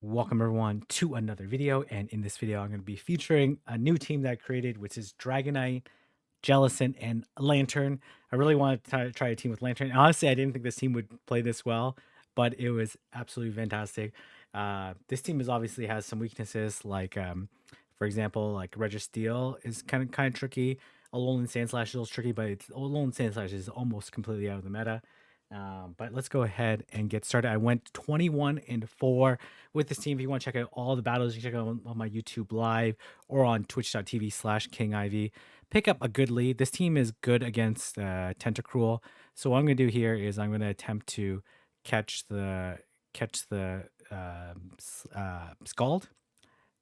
Welcome everyone to another video, and in this video I'm going to be featuring a new team that I created, which is Dragonite, Jellicent, and Lantern. I really wanted to try a team with Lantern. And honestly, I didn't think this team would play this well, but it was absolutely fantastic. This team is obviously has some weaknesses, like for example, like Registeel is kind of tricky. Alolan Sandslash is a little tricky, but Alolan Sandslash is almost completely out of the meta. But let's go ahead and get started. I went 21-4 with this team. If you want to check out all the battles, you can check out on my YouTube live or on twitch.tv/KingIV. Pick up a good lead. This team is good against Tentacruel. So what I'm going to do here is I'm going to attempt to catch the Scald.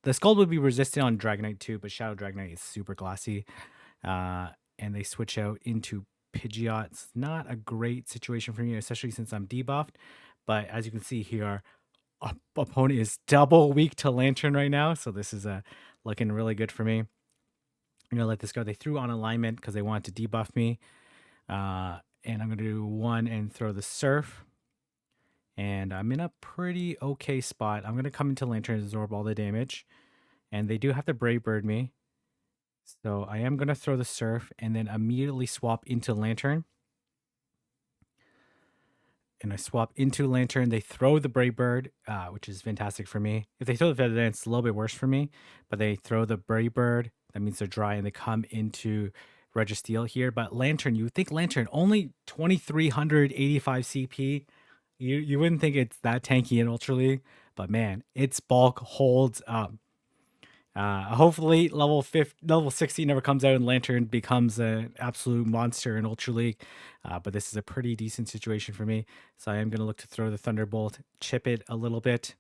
The Scald would be resistant on Dragonite too, but Shadow Dragonite is super glassy. And they switch out into Pidgeot. It's not a great situation for me, especially since I'm debuffed. But as you can see here, our opponent is double weak to Lantern right now. So this is looking really good for me. I'm going to let this go. They threw on alignment because they wanted to debuff me. And I'm going to do one and throw the Surf. And I'm in a pretty okay spot. I'm going to come into Lantern and absorb all the damage. And they do have to Brave Bird me. So I am going to throw the Surf and then immediately swap into Lantern. And I swap into Lantern. They throw the Brave Bird, which is fantastic for me. If they throw the Feather Dance, it's a little bit worse for me. But they throw the Brave Bird. That means they're dry, and they come into Registeel here. But Lantern, you would think Lantern, only 2,385 CP. You wouldn't think it's that tanky in Ultra League. But man, its bulk holds up. Hopefully level 60 never comes out and Lantern becomes an absolute monster in Ultra League. But this is a pretty decent situation for me. So I am going to look to throw the Thunderbolt, chip it a little bit.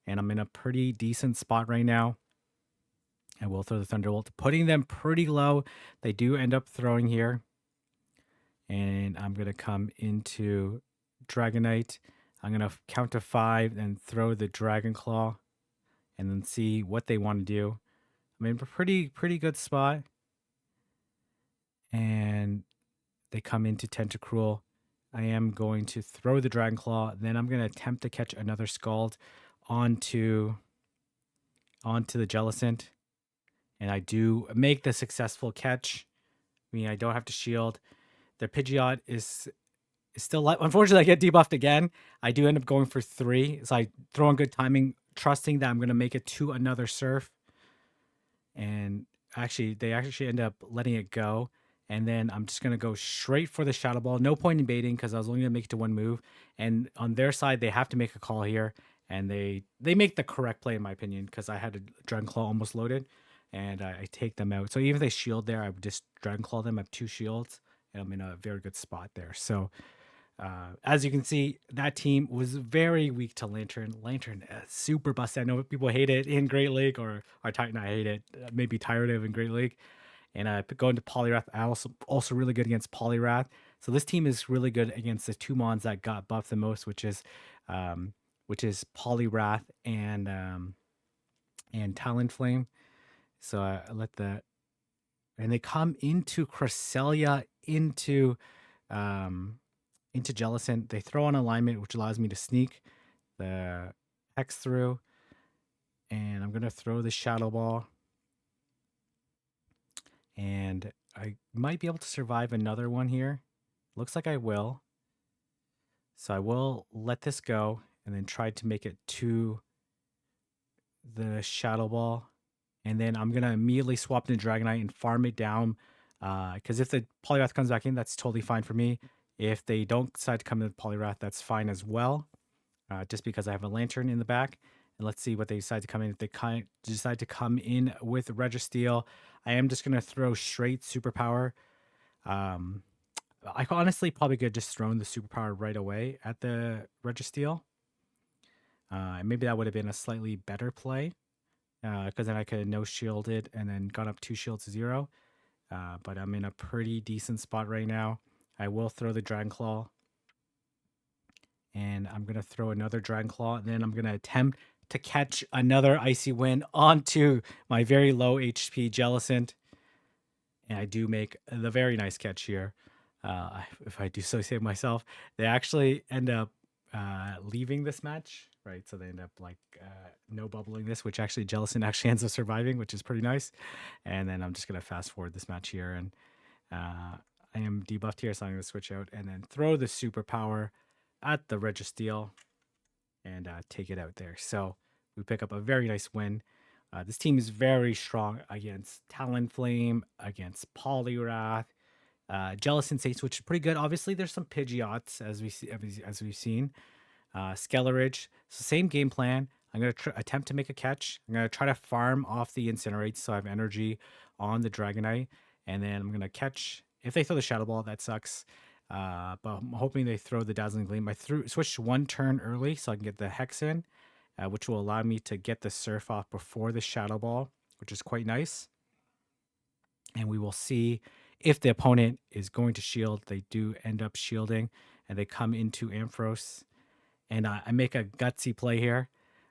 And I'm in a pretty decent spot right now. I will throw the Thunderbolt, putting them pretty low. They do end up throwing here. And I'm going to come into Dragonite. I'm going to count to 5 and throw the Dragon Claw. And then see what they want to do. I'm in a pretty good spot. And they come into Tentacruel. I am going to throw the Dragon Claw. Then I'm going to attempt to catch another Scald onto the Jellicent. And I do make the successful catch. I mean, I don't have to shield. Their Pidgeot is still live. Unfortunately, I get debuffed again. I do end up going for 3. So I throw on good timing, trusting that I'm going to make it to another Surf. And they actually end up letting it go. And then I'm just going to go straight for the Shadow Ball. No point in baiting because I was only going to make it to 1 move. And on their side, they have to make a call here. And they make the correct play, in my opinion, because I had a Dragon Claw almost loaded. And I take them out. So even if they shield there, I would just Dragon Claw them. I have 2 shields. And I'm in a very good spot there. So as you can see, that team was very weak to Lantern. Lantern, super busted. I know people hate it in Great League or are tired. I hate it. Maybe tired of in Great League. And going to Poliwrath, I also really good against Poliwrath. So this team is really good against the 2 mons that got buffed the most, which is Poliwrath and Talonflame. So I let that, and they come into Cresselia into Jellicent. They throw on alignment, which allows me to sneak the Hex through. And I'm going to throw the Shadow Ball. And I might be able to survive another one here. Looks like I will. So I will let this go and then try to make it to the Shadow Ball. And then I'm going to immediately swap into Dragonite and farm it down. Because if the Poliwrath comes back in, that's totally fine for me. If they don't decide to come in with Poliwrath, that's fine as well. Just because I have a Lantern in the back. And let's see what they decide to come in. If they decide to come in with Registeel, I am just going to throw straight Superpower. I honestly probably could just thrown the Superpower right away at the Registeel. Maybe that would have been a slightly better play. Because then I could have no-shielded and then gone up 2 shields to 0. But I'm in a pretty decent spot right now. I will throw the Dragon Claw. And I'm going to throw another Dragon Claw. And then I'm going to attempt to catch another Icy Wind onto my very low HP Jellicent. And I do make the very nice catch here. If I do so say myself, they actually end up leaving this match. right? So they end up like no bubbling this, which actually Jellicent actually ends up surviving, which is pretty nice. And then I'm just gonna fast forward this match here, and I am debuffed here, so I'm gonna switch out and then throw the superpower at the Registeel and take it out there. So we pick up a very nice win. This team is very strong against Talonflame, against Poliwrath, Jealous Saints, which is pretty good. Obviously, there's some Pidgeots as we've seen. Skeledirge. So same game plan. I'm gonna attempt to make a catch. I'm gonna try to farm off the Incinerates so I have energy on the Dragonite, and then I'm gonna catch. If they throw the Shadow Ball, that sucks. But I'm hoping they throw the Dazzling Gleam. I switched one turn early so I can get the Hex in, which will allow me to get the Surf off before the Shadow Ball, which is quite nice. And we will see if the opponent is going to shield. They do end up shielding, and they come into Ampharos. And I make a gutsy play here.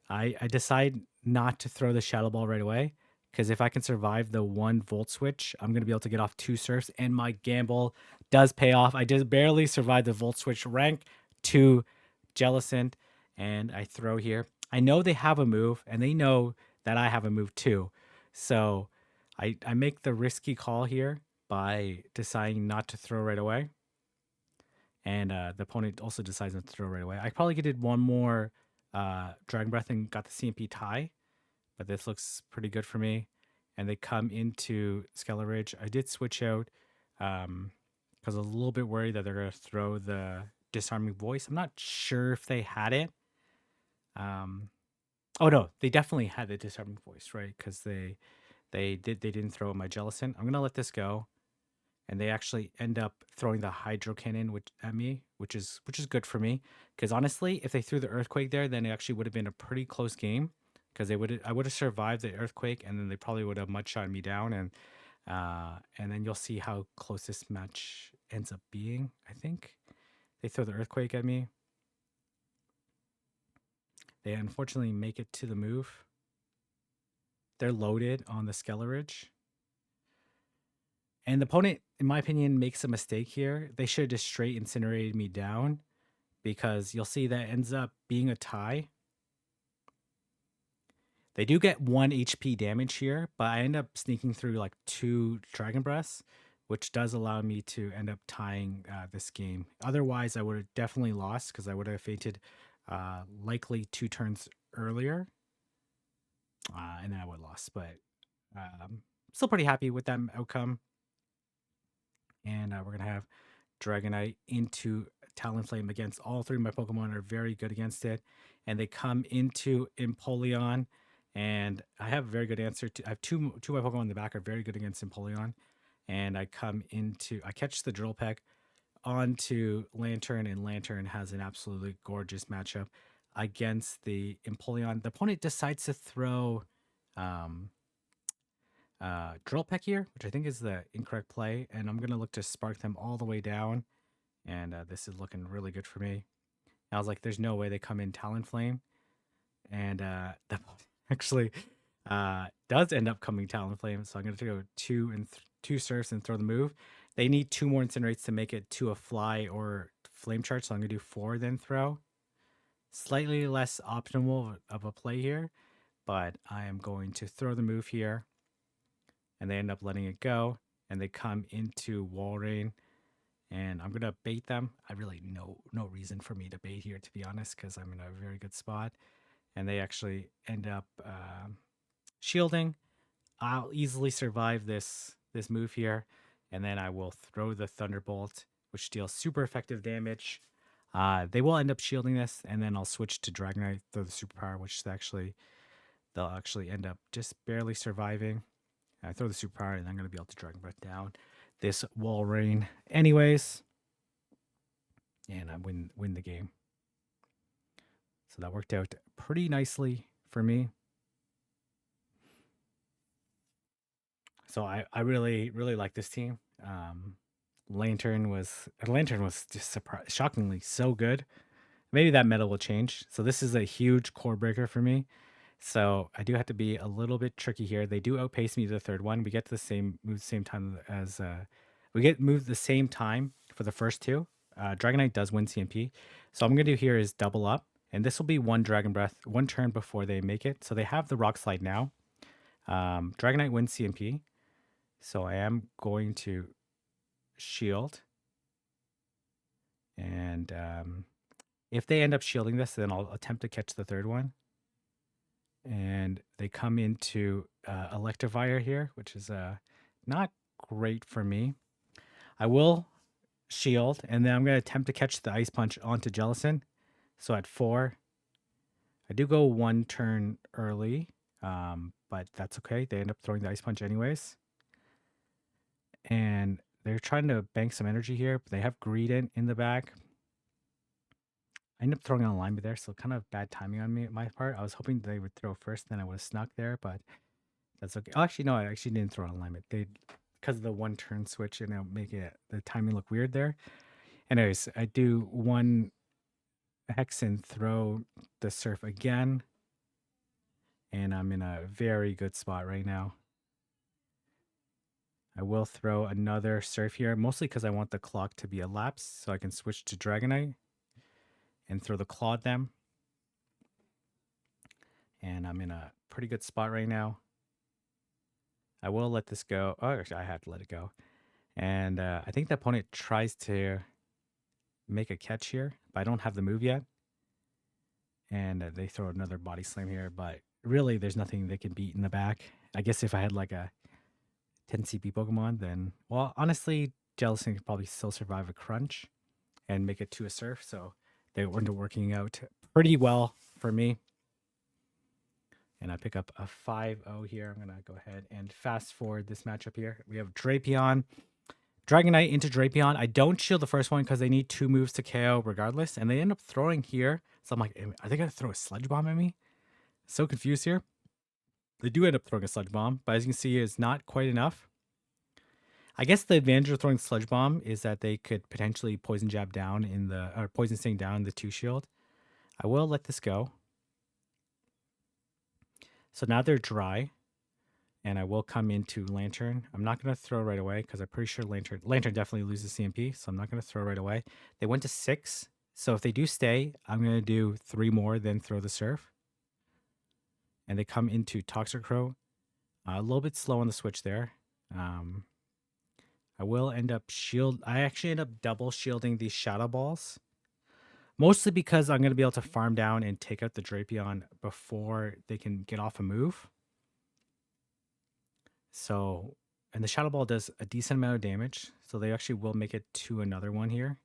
I decide not to throw the Shadow Ball right away, because if I can survive the 1 volt switch, I'm going to be able to get off 2 surfs, and my gamble does pay off. I just barely survived the volt switch, rank 2 Jellicent, and I throw here. I know they have a move, and they know that I have a move too. So I make the risky call here by deciding not to throw right away. And the opponent also decides not to throw right away. I probably did one more Dragon Breath and got the CMP tie, but this looks pretty good for me. And they come into Skeledirge. I did switch out because I was a little bit worried that they're going to throw the Disarming Voice. I'm not sure if they had it. Oh no, they definitely had the Disarming Voice, right? Because they didn't throw my Jellicent. I'm gonna let this go, and they actually end up throwing the Hydro Cannon at me, which is good for me. Because honestly, if they threw the Earthquake there, then it actually would have been a pretty close game. Because I would have survived the Earthquake, and then they probably would have mudshot me down, and then you'll see how close this match ends up being. I think they throw the Earthquake at me. They unfortunately make it to the move. They're loaded on the Skeledirge. And the opponent, in my opinion, makes a mistake here. They should have just straight incinerated me down, because you'll see that ends up being a tie. They do get 1 HP damage here, but I end up sneaking through like 2 Dragon Breaths, which does allow me to end up tying this game. Otherwise, I would have definitely lost, because I would have fainted likely 2 turns earlier, and then I would have lost. But still pretty happy with that outcome. And we're going to have Dragonite into Talonflame against all 3 of my Pokemon are very good against it. And they come into Empoleon. And I have a very good answer. I have two of my Pokemon in the back are very good against Empoleon. And I catch the Drill Peck onto Lantern, and Lantern has an absolutely gorgeous matchup against the Empoleon. The opponent decides to throw Drill Peck here, which I think is the incorrect play, and I'm gonna look to spark them all the way down, and this is looking really good for me. And I was like, there's no way they come in Talonflame, and the actually does end up coming Talonflame, so I'm gonna go 2 surfs and throw the move. They need 2 more Incinerates to make it to a fly or flame charge, so I'm gonna do 4 then throw. Slightly less optimal of a play here, but I am going to throw the move here. And they end up letting it go, and they come into Walrein, and I'm gonna bait them. I really no reason for me to bait here, to be honest, because I'm in a very good spot, and they actually end up shielding. I'll easily survive this move here, and then I will throw the Thunderbolt, which deals super effective damage. They will end up shielding this, and then I'll switch to Dragonite, throw the superpower, which they'll actually end up just barely surviving. I throw the superpower, and I'm going to be able to Dragon Breath down this Walrein anyways. And I win the game. So that worked out pretty nicely for me. So I really, really like this team. Lantern was just shockingly so good. Maybe that meta will change. So this is a huge core breaker for me. So I do have to be a little bit tricky here. They do outpace me to the 3rd one. We get to the same time as we get moved the same time for the first 2. Dragonite does win CMP. So what I'm gonna do here is double up, And this will be one Dragon Breath, one turn before they make it. So they have the Rock Slide now. Dragonite wins CMP. So I am going to shield. And if they end up shielding this, then I'll attempt to catch the third one. And they come into electivire here, which is not great for me. I will shield, and then I'm going to attempt to catch the Ice Punch onto Jellicent. So at 4, I do go one turn early, but that's okay. They end up throwing the Ice Punch anyways. And they're trying to bank some energy here, but they have Greed in the back. I ended up throwing an alignment there, so kind of bad timing on my part. I was hoping they would throw first, then I would have snuck there, but that's okay. Oh, actually, no, I actually didn't throw an alignment. They, because of the one turn switch, and it'll make it the timing look weird there. Anyways, I do one hex and throw the surf again, and I'm in a very good spot right now. I will throw another surf here, mostly because I want the clock to be elapsed, so I can switch to Dragonite and throw the claw at them. And I'm in a pretty good spot right now. I will let this go. Oh, actually, I have to let it go. And I think the opponent tries to make a catch here, but I don't have the move yet. And they throw another body slam here, but really there's nothing they can beat in the back. I guess if I had like a 10 CP Pokemon, then, well, honestly, Jellicent could probably still survive a crunch and make it to a surf. So they were working out pretty well for me. And I pick up a 5-0 here. I'm going to go ahead and fast forward this matchup here. We have Drapion, Dragonite into Drapion. I don't shield the first one because they need 2 moves to KO regardless. And they end up throwing here. So I'm like, are they going to throw a Sludge Bomb at me? So confused here. They do end up throwing a Sludge Bomb, but as you can see, it's not quite enough. I guess the advantage of throwing Sludge Bomb is that they could potentially Poison Jab down in the, or Poison Sting down in the 2 shield. I will let this go. So now they're dry, and I will come into Lantern. I'm not going to throw right away because I'm pretty sure Lantern definitely loses CMP, so I'm not going to throw right away. They went to 6, so if they do stay, I'm going to do 3 more, then throw the Surf. And they come into Toxicrow. A little bit slow on the switch there. I will end up I actually end up double shielding these Shadow Balls. Mostly because I'm going to be able to farm down and take out the Drapion before they can get off a move. So, and the Shadow Ball does a decent amount of damage. So they actually will make it to another one here.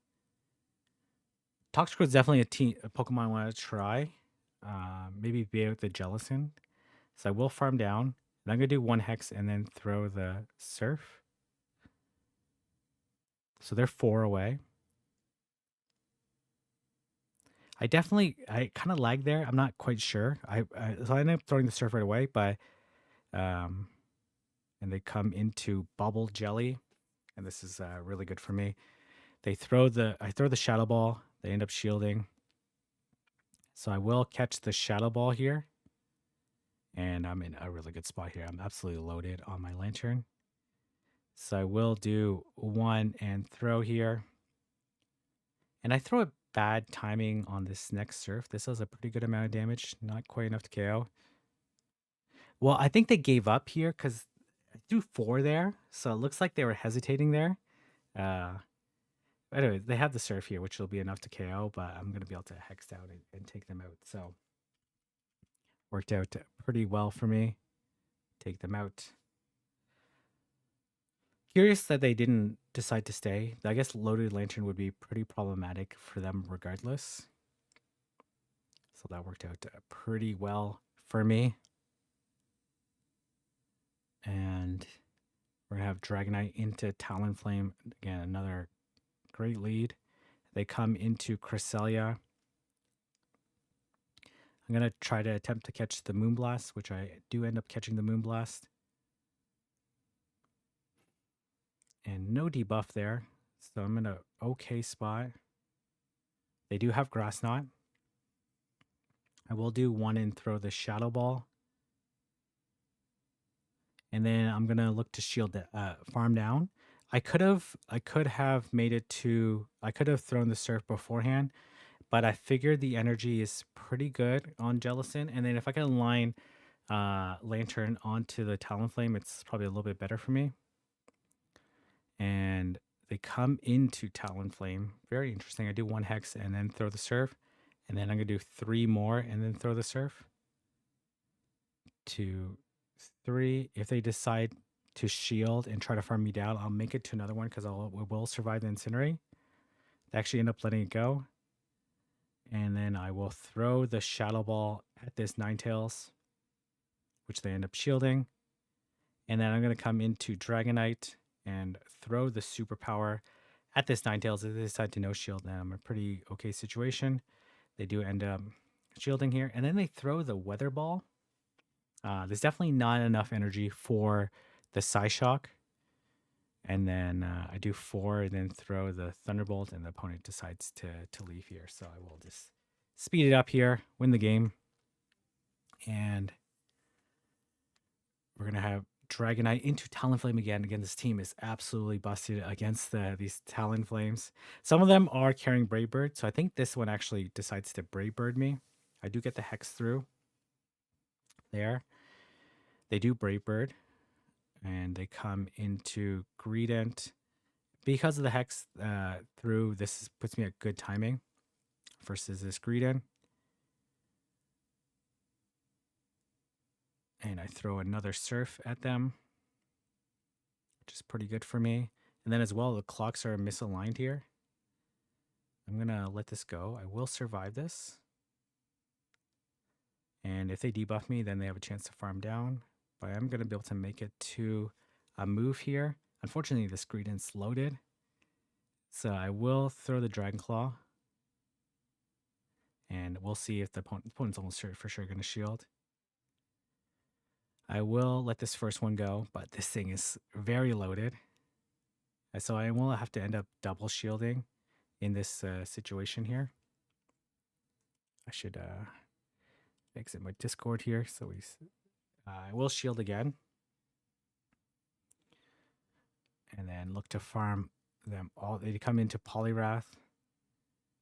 Toxicrow is definitely a Pokemon I want to try. Maybe be out the Jellicent. So I will farm down. And I'm going to do 1 Hex and then throw the Surf. So they're 4 away. I kind of lagged there. I'm not quite sure. So I ended up throwing the Surf right away, but and they come into Bubble Jelly, and this is really good for me. I throw the Shadow Ball. They end up shielding, so I will catch the Shadow Ball here, and I'm in a really good spot here. I'm absolutely loaded on my Lantern, so I will do 1 and throw here, and I throw it bad timing on this next Surf. This does a pretty good amount of damage, not quite enough to KO. Well, I think they gave up here because I threw 4 there, so it looks like they were hesitating there. Anyway, they have the Surf here, which will be enough to KO, but I'm going to be able to Hex down and take them out. So, worked out pretty well for me. Take them out. Curious that they didn't decide to stay. I guess Loaded Lantern would be pretty problematic for them regardless. So that worked out pretty well for me. And we're going to have Dragonite into Talonflame. Again, another great lead. They come into Cresselia. I'm going to try to attempt to catch the Moonblast, which I do end up catching the Moonblast. And no debuff there, so I'm in an okay spot. They do have Grass Knot. I will do 1 and throw the Shadow Ball. And then I'm going to look to shield the farm down. I could have made it to, I could have thrown the Surf beforehand, but I figured the energy is pretty good on Jellicent. And then if I can align Lantern onto the Talonflame, it's probably a little bit better for me. And they come into Talonflame. Very interesting. I do 1 Hex and then throw the Surf. And then I'm going to do 3 more and then throw the Surf. 2, 3. If they decide to shield and try to farm me down, I'll make it to another one because I will survive the Incinerate. They actually end up letting it go. And then I will throw the Shadow Ball at this Ninetails, which they end up shielding. And then I'm going to come into Dragonite and throw the Superpower at this Ninetails. If they decide to no shield, then I'm in a pretty okay situation. They do end up shielding here. And then they throw the Weather Ball. There's definitely not enough energy for the Psyshock. And then I do 4 and then throw the Thunderbolt, and the opponent decides to leave here. So I will just speed it up here, win the game. And we're going to have Dragonite into Talonflame again. Again, this team is absolutely busted against these Talonflames. Some of them are carrying Brave Bird, so I think this one actually decides to Brave Bird me. I do get the Hex through there. They do Brave Bird, and they come into Greedent. Because of the Hex through, this puts me at good timing versus this Greedent. And I throw another Surf at them, which is pretty good for me. And then as well, the clocks are misaligned here. I'm going to let this go. I will survive this. And if they debuff me, then they have a chance to farm down. But I'm going to be able to make it to a move here. Unfortunately, this Greedent's loaded. So I will throw the Dragon Claw. And we'll see if the opponent's almost for sure going to shield. I will let this first one go, but this thing is very loaded. So I will have to end up double shielding in this situation here. I should exit my Discord here. So I will shield again. And then look to farm them all. They come into Poliwrath.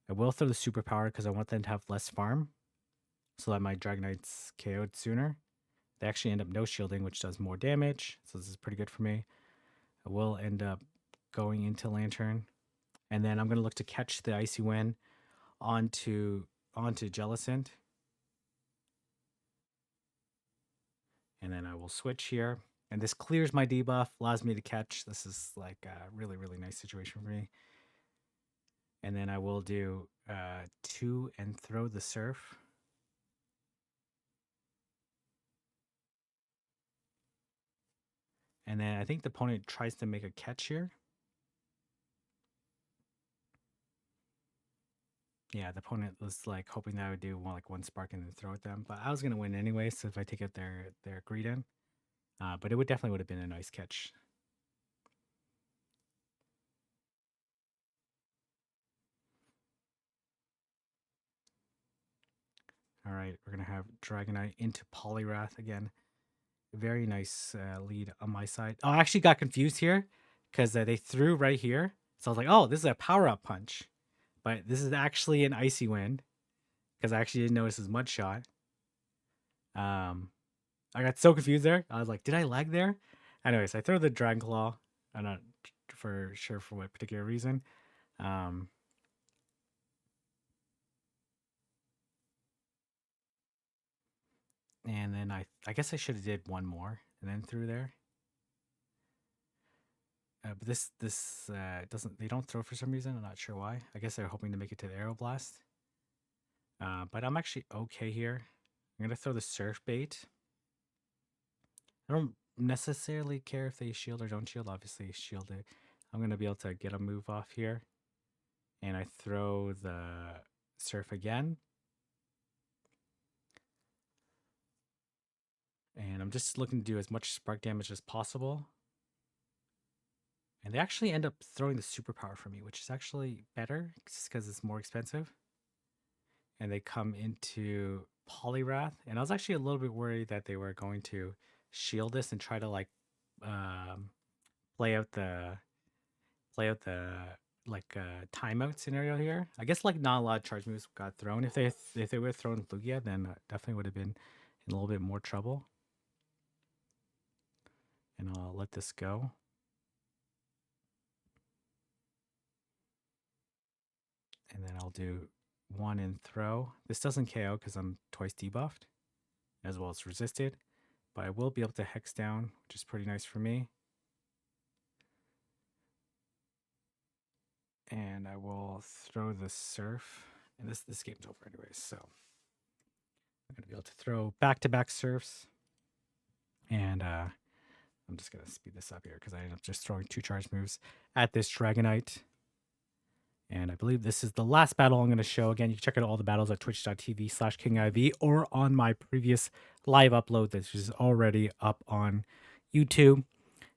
I will throw the Superpower because I want them to have less farm so that my Dragonite's KO'd sooner. They actually end up no shielding, which does more damage. So this is pretty good for me. I will end up going into Lantern. And then I'm going to look to catch the Icy Wind onto Jellicent. And then I will switch here. And this clears my debuff, allows me to catch. This is like a really, really nice situation for me. And then I will do 2 and throw the Surf. And then I think the opponent tries to make a catch here. Yeah, the opponent was like hoping that I would do one spark and then throw at them. But I was going to win anyway, so if I take out their Greedent. But it definitely would have been a nice catch. All right, we're going to have Dragonite into Poliwrath again. Very nice lead on my side. Oh, I actually got confused here because they threw right here. So I was like, oh, this is a power-up punch. But this is actually an Icy Wind because I actually didn't notice his Mud Shot. I got so confused there. I was like, did I lag there? Anyways, I throw the Dragon Claw. I'm not for sure for what particular reason. And then I guess I should have did one more and then threw there. But this they don't throw for some reason. I'm not sure why. I guess they're hoping to make it to the Aeroblast. But I'm actually okay here. I'm gonna throw the Surf Bait. I don't necessarily care if they shield or don't shield. Obviously, shield it. I'm gonna be able to get a move off here, and I throw the Surf again. And I'm just looking to do as much spark damage as possible. And they actually end up throwing the Superpower for me, which is actually better because it's more expensive. And they come into Poliwrath. And I was actually a little bit worried that they were going to shield this and try to play out the like a timeout scenario here. I guess like not a lot of charge moves got thrown. If they would have thrown Lugia, then definitely would have been in a little bit more trouble. And I'll let this go. And then I'll do 1 and throw. This doesn't KO because I'm twice debuffed, as well as resisted. But I will be able to hex down, which is pretty nice for me. And I will throw the surf. And this game's over anyways, so I'm gonna be able to throw back-to-back surfs. And I'm just gonna speed this up here because I ended up just throwing 2 charge moves at this Dragonite. And I believe this is the last battle I'm going to show. Again, you can check out all the battles at twitch.tv/KingIV or on my previous live upload that is already up on YouTube.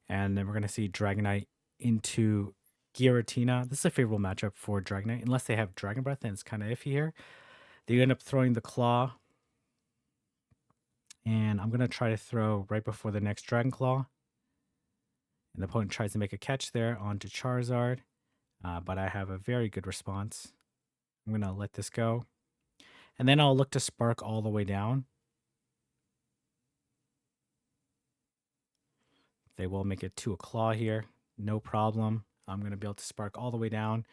And then we're going to see Dragonite into Giratina. This is a favorable matchup for Dragonite, unless they have Dragon Breath, and it's kind of iffy here. They end up throwing the Claw. And I'm going to try to throw right before the next Dragon Claw. And the opponent tries to make a catch there onto Charizard. But I have a very good response. I'm going to let this go. And then I'll look to Spark all the way down. They will make it to a Claw here. No problem. I'm going to be able to Spark all the way down.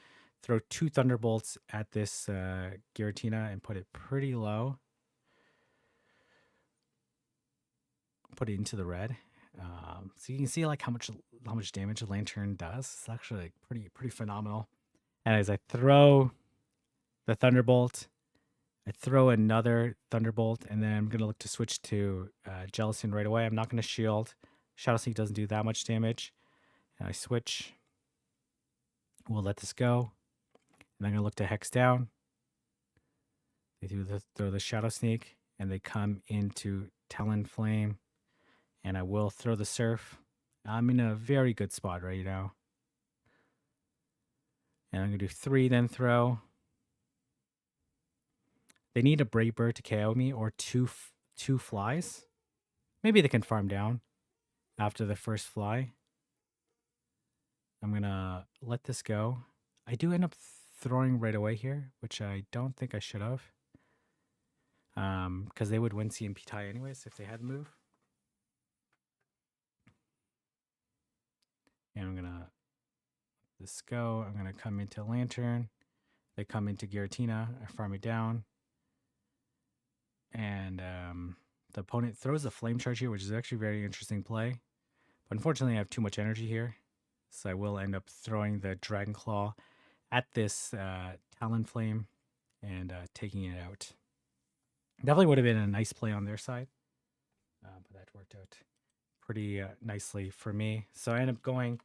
Throw 2 Thunderbolts at this Giratina and put it pretty low. Put it into the red. So you can see like how much damage a Lantern does. It's actually like pretty phenomenal. And as I throw the Thunderbolt, I throw another Thunderbolt, and then I'm gonna look to switch to Jellicent right away. I'm not gonna shield. Shadow Sneak doesn't do that much damage. And I switch. We'll let this go. And I'm gonna look to Hex down. They throw the Shadow Sneak, and they come into Talonflame. And I will throw the Surf. I'm in a very good spot right now. And I'm going to do 3, then throw. They need a Brave Bird to KO me or two flies. Maybe they can farm down after the first fly. I'm going to let this go. I do end up throwing right away here, which I don't think I should have. Because they would win CMP tie anyways if they had the move. And I'm going to let this go. I'm going to come into Lantern. They come into Giratina. I farm it down. And the opponent throws a Flame Charge here, which is actually a very interesting play. But unfortunately, I have too much energy here. So I will end up throwing the Dragon Claw at this Talonflame and taking it out. Definitely would have been a nice play on their side. But that worked out pretty nicely for me. So I end up going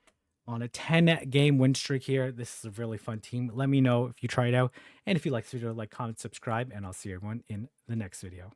on a 10-game win streak here. This is a really fun team. Let me know if you try it out. And if you like this video, like, comment, subscribe, and I'll see everyone in the next video.